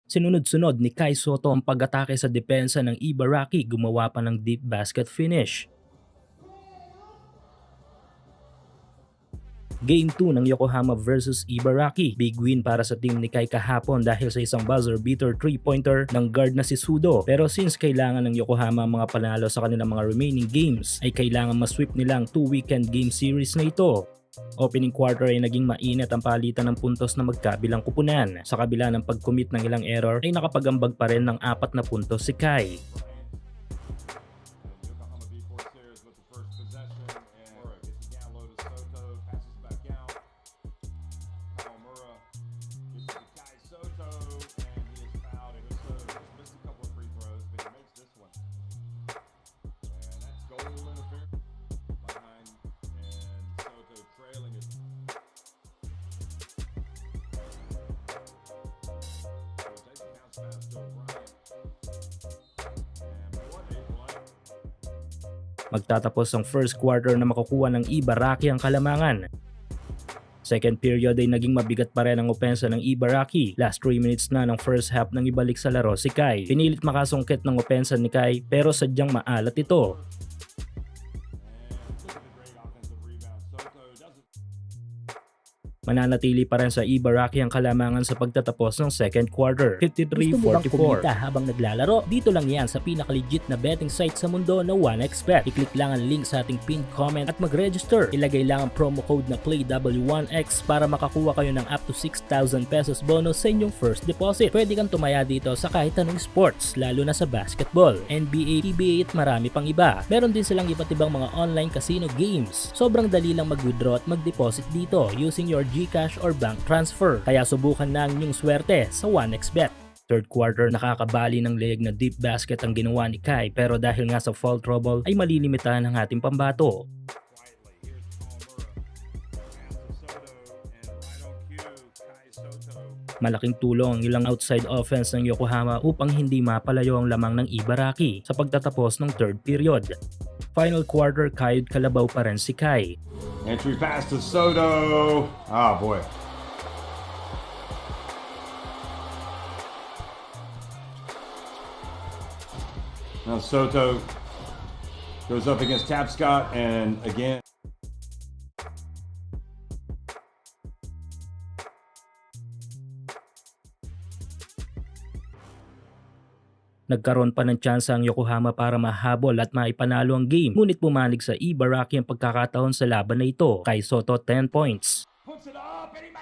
Sinunod-sunod ni Kai Sotto ang pag-atake sa depensa ng Ibaraki, gumawa pa ng deep basket finish. Game 2 ng Yokohama versus Ibaraki. Big win para sa team ni Kai kahapon dahil sa isang buzzer beater 3-pointer ng guard na si Sudo. Pero since kailangan ng Yokohama ang mga panalo sa kanilang mga remaining games, ay kailangan masweep nila ang 2-weekend game series na ito. Opening quarter ay naging mainit ang palitan ng puntos na magkabilang kupunan. Sa kabila ng pag-commit ng ilang error ay nakapagambag pa rin ng 4 na puntos si Kai. Magtatapos ang first quarter na makukuha ng Ibaraki ang kalamangan. Second period ay naging mabigat pa rin ang opensa ng Ibaraki. Last 3 minutes na ng first half nang ibalik sa laro si Kai. Pinilit makasungkit ng opensa ni Kai pero sadyang maalat ito. Mananatili pa rin sa Ibaraki ang kalamangan sa pagtatapos ng second quarter, 53-44. Gusto mo bang kumita habang naglalaro? Dito lang yan sa pinaka-legit na betting site sa mundo na 1xBet. I-click lang ang link sa ating pinned comment at mag-register. Ilagay lang ang promo code na PLAYW1X para makakuha kayo ng up to 6,000 pesos bonus sa inyong first deposit. Pwede kang tumaya dito sa kahit anong sports, lalo na sa basketball, NBA, PBA at marami pang iba. Meron din silang iba't ibang mga online casino games. Sobrang dali lang mag-withdraw at mag-deposit dito using your GCash or bank transfer. Kaya subukan na ang inyong swerte sa 1xBet. Third quarter, nakakabali ng leg na deep basket ang ginawa ni Kai pero dahil nga sa foul trouble ay malilimitahan ang ating pambato. Malaking tulong ang ilang outside offense ng Yokohama upang hindi mapalayo ang lamang ng Ibaraki sa pagtatapos ng third period. Final quarter, kayod kalabaw pa rin si Kai. Entry pass to Soto. Oh boy. Now Soto goes up against Tapscott and again. Nagkaroon pa ng tsansa ang Yokohama para mahabol at maipanalo ang game, ngunit pumanig sa Ibaraki ang pagkakataon sa laban na ito. Kai Sotto 10 points. Puts it up and he